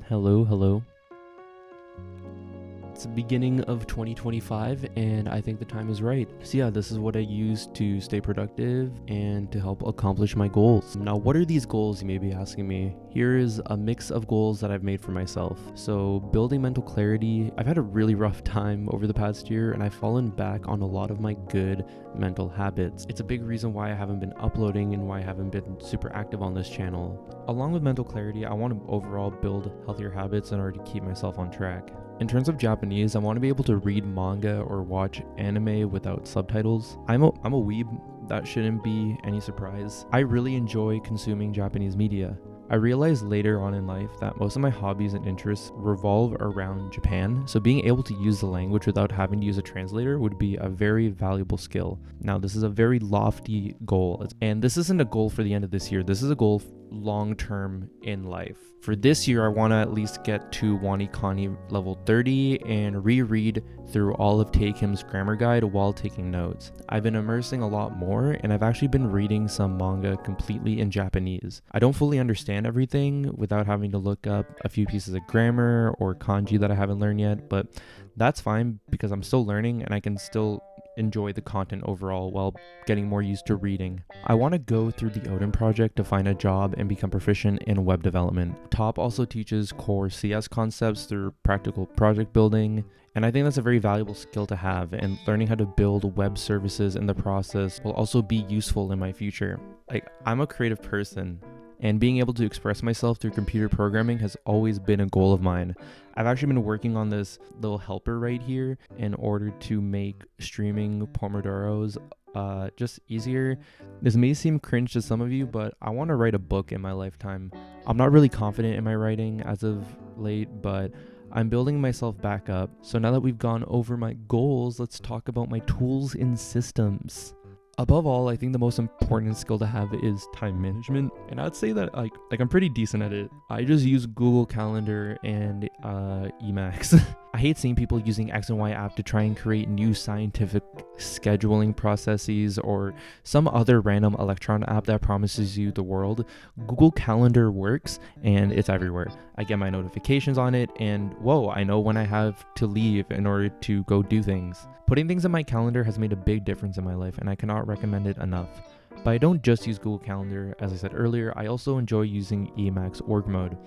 Hello. It's the beginning of 2025 and I think the time is right. So yeah, this is what I use to stay productive and to help accomplish my goals. Now, what are these goals, you may be asking me? Here is a mix of goals that I've made for myself. So building mental clarity, I've had a really rough time over the past year and I've fallen back on a lot of my good mental habits. It's a big reason why I haven't been uploading and why I haven't been super active on this channel. Along with mental clarity, I want to overall build healthier habits in order to keep myself on track. In terms of Japanese, I want to be able to read manga or watch anime without subtitles. I'm a weeb, that shouldn't be any surprise. I really enjoy consuming Japanese media. I realized later on in life that most of my hobbies and interests revolve around Japan, so being able to use the language without having to use a translator would be a very valuable skill. Now, this is a very lofty goal, and this isn't a goal for the end of this year. This is a goal long-term in life. For this year, I want to at least get to Wanikani level 30 and reread through all of Take Him's grammar guide while taking notes. I've been immersing a lot more, and I've actually been reading some manga completely in Japanese. I don't fully understand everything without having to look up a few pieces of grammar or kanji that I haven't learned yet, but that's fine because I'm still learning and I can still enjoy the content overall while getting more used to reading. I want to go through the Odin project to find a job and become proficient in web development. Top also teaches core CS concepts through practical project building, and I think that's a very valuable skill to have, and learning how to build web services in the process will also be useful in my future. I'm a creative person, and being able to express myself through computer programming has always been a goal of mine. I've actually been working on this little helper right here in order to make streaming Pomodoros just easier. This may seem cringe to some of you, but I want to write a book in my lifetime. I'm not really confident in my writing as of late, but I'm building myself back up. So now that we've gone over my goals, let's talk about my tools and systems. Above all, I think the most important skill to have is time management, and I'd say that I'm pretty decent at it. I just use Google Calendar and Emacs. I hate seeing people using X and Y app to try and create new scientific scheduling processes or some other random electron app that promises you the world. Google Calendar works and it's everywhere. I get my notifications on it and whoa, I know when I have to leave in order to go do things. Putting things in my calendar has made a big difference in my life and I cannot recommend it enough. But I don't just use Google Calendar. As I said earlier, I also enjoy using Emacs org mode.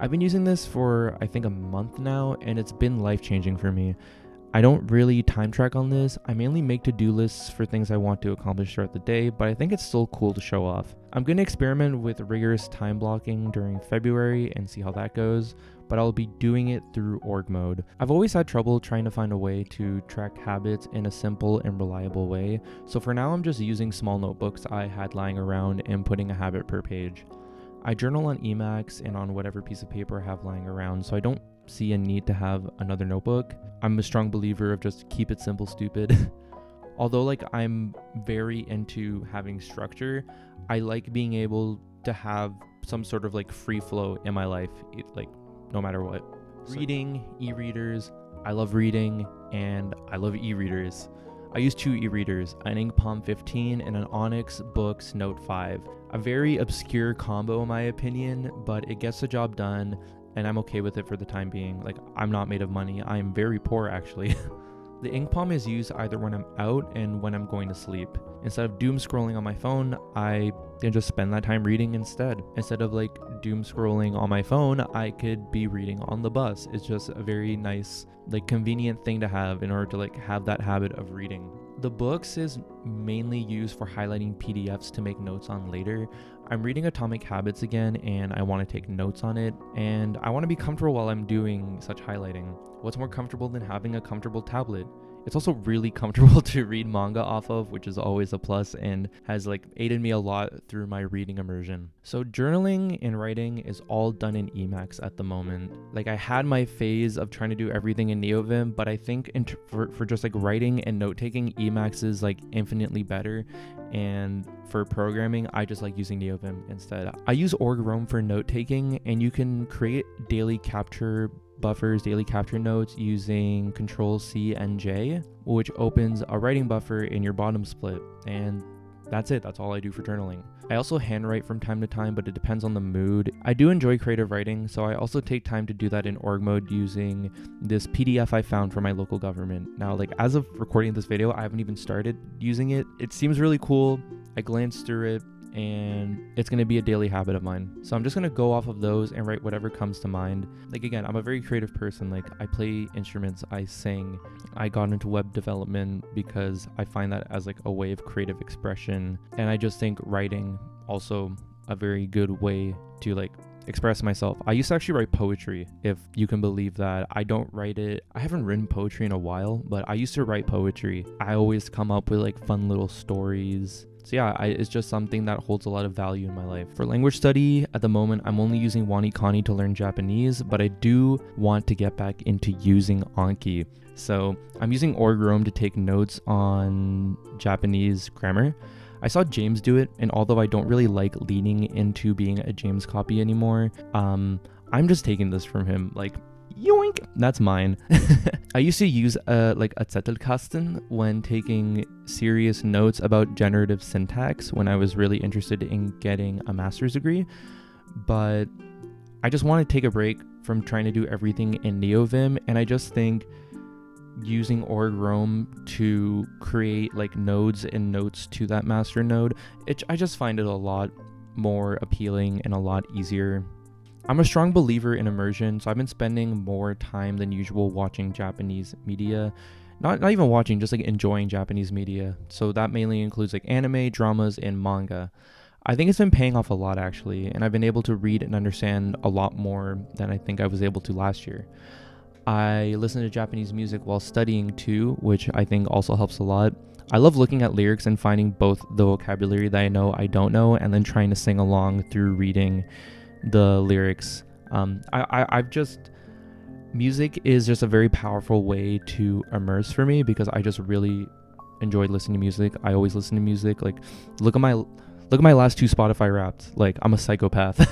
I've been using this for I think a month now and it's been life-changing for me. I don't really time track on this. I mainly make to-do lists for things I want to accomplish throughout the day, but I think it's still cool to show off. I'm going to experiment with rigorous time blocking during February and see how that goes, but I'll be doing it through org mode. I've always had trouble trying to find a way to track habits in a simple and reliable way, so for now I'm just using small notebooks I had lying around and putting a habit per page. I journal on Emacs and on whatever piece of paper I have lying around, so I don't see a need to have another notebook. I'm a strong believer of just keep it simple, stupid. Although I'm very into having structure, I like being able to have some sort of free flow in my life, no matter what. Reading, e-readers, I love reading, and I love e-readers. I use two e-readers, an Ink Palm 15 and an Onyx Books Note 5. A very obscure combo in my opinion, but it gets the job done and I'm okay with it for the time being. I'm not made of money. I am very poor actually. The Ink Palm is used either when I'm out and when I'm going to sleep. Instead of doom scrolling on my phone, I can just spend that time reading instead. Instead of doom scrolling on my phone, I could be reading on the bus. It's just a very nice, convenient thing to have in order to have that habit of reading. The books is mainly used for highlighting PDFs to make notes on later. I'm reading Atomic Habits again and I want to take notes on it, and I want to be comfortable while I'm doing such highlighting. What's more comfortable than having a comfortable tablet? It's also really comfortable to read manga off of, which is always a plus and has aided me a lot through my reading immersion. So journaling and writing is all done in Emacs at the moment. I had my phase of trying to do everything in Neovim, but I think for just writing and note-taking, Emacs is infinitely better. And for programming, I just like using Neovim instead. I use org-roam for note-taking, and you can create daily capture buffers, daily capture notes using Control C and J, which opens a writing buffer in your bottom split. And that's it. That's all I do for journaling. I also handwrite from time to time, but it depends on the mood. I do enjoy creative writing, so I also take time to do that in org mode using this PDF I found from my local government. Now, like as of recording this video, I haven't even started using it. It seems really cool. I glanced through it, and it's going to be a daily habit of mine. So I'm just going to go off of those and write whatever comes to mind. Like again, I'm a very creative person. Like I play instruments, I sing. I got into web development because I find that as like a way of creative expression. And I just think writing also a very good way to like express myself. I used to actually write poetry, if you can believe that. I don't write it. I haven't written poetry in a while, but I used to write poetry. I always come up with like fun little stories. So yeah, it's just something that holds a lot of value in my life. For language study, at the moment, I'm only using Wanikani to learn Japanese, but I do want to get back into using Anki. So I'm using Org to take notes on Japanese grammar. I saw James do it, and although I don't really like leaning into being a James copy anymore, I'm just taking this from him. Like, yoink, that's mine. I used to use like a Zettelkasten when taking serious notes about generative syntax when I was really interested in getting a master's degree, but I just want to take a break from trying to do everything in Neovim, and I just think using org to create like nodes and notes to that master node, I just find it a lot more appealing and a lot easier. I'm a strong believer in immersion, so I've been spending more time than usual watching Japanese media. Not even watching, just like enjoying Japanese media. So that mainly includes like anime, dramas, and manga. I think it's been paying off a lot actually, and I've been able to read and understand a lot more than I think I was able to last year. I listen to Japanese music while studying too, which I think also helps a lot. I love looking at lyrics and finding both the vocabulary that I don't know, and then trying to sing along through reading the lyrics. Music is just a very powerful way to immerse for me because I just really enjoy listening to music. I always listen to music. Like, look at my last 2 Spotify Wrapped. Like, I'm a psychopath.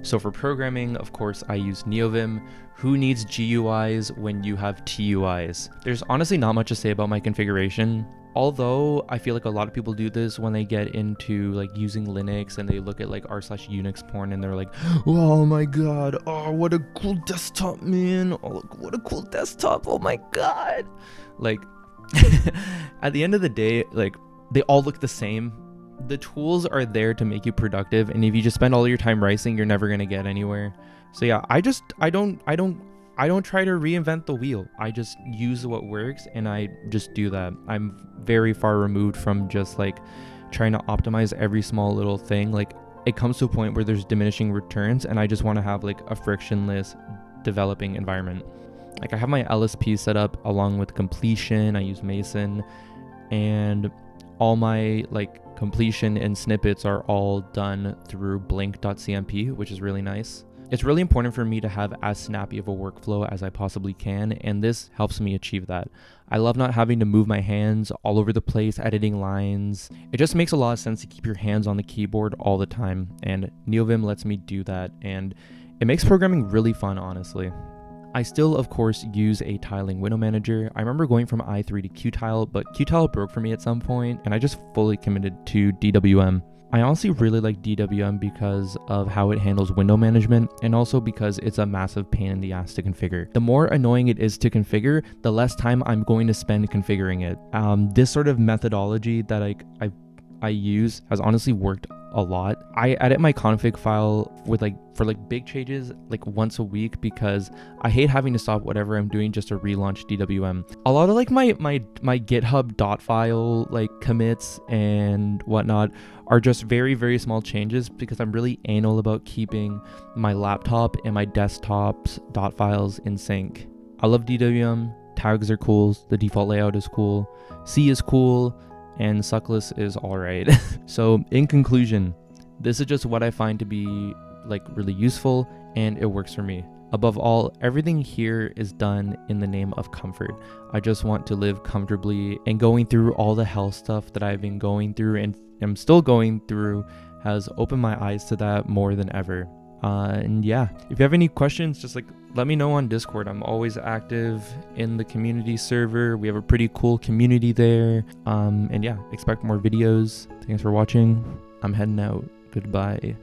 So for programming, of course, I use Neovim. Who needs GUIs when you have TUIs? There's honestly not much to say about my configuration. Although I feel like a lot of people do this when they get into like using Linux and they look at like r/Unix porn and they're like, oh my god, oh what a cool desktop, man, oh what a cool desktop, oh my god. Like at the end of the day, like they all look the same. The tools are there to make you productive, and if you just spend all your time ricing, you're never gonna get anywhere. So yeah, I don't try to reinvent the wheel. I just use what works and I just do that. I'm very far removed from just like trying to optimize every small little thing. Like it comes to a point where there's diminishing returns and I just want to have like a frictionless developing environment. Like I have my LSP set up along with completion. I use Mason, and all my like completion and snippets are all done through blink.cmp, which is really nice. It's really important for me to have as snappy of a workflow as I possibly can, and this helps me achieve that. I love not having to move my hands all over the place, editing lines. It just makes a lot of sense to keep your hands on the keyboard all the time, and Neovim lets me do that, and it makes programming really fun, honestly. I still, of course, use a tiling window manager. I remember going from i3 to Qtile, but Qtile broke for me at some point, and I just fully committed to DWM. I honestly really like DWM because of how it handles window management, and also because it's a massive pain in the ass to configure. The more annoying it is to configure, the less time I'm going to spend configuring it. This sort of methodology that I use has honestly worked a lot. I edit my config file with for big changes once a week because I hate having to stop whatever I'm doing just to relaunch DWM. A lot of my GitHub dot file commits and whatnot are just very, very small changes because I'm really anal about keeping my laptop and my desktop's dot files in sync. I love DWM. Tags are cool. The default layout is cool. C is cool. And suckless is alright. So in conclusion, this is just what I find to be really useful, and it works for me. Above all, everything here is done in the name of comfort. I just want to live comfortably, and going through all the health stuff that I've been going through and am still going through has opened my eyes to that more than ever. And yeah, if you have any questions, just like let me know on Discord. I'm always active in the community server. We have a pretty cool community there. And yeah, expect more videos. Thanks for watching. I'm heading out. Goodbye.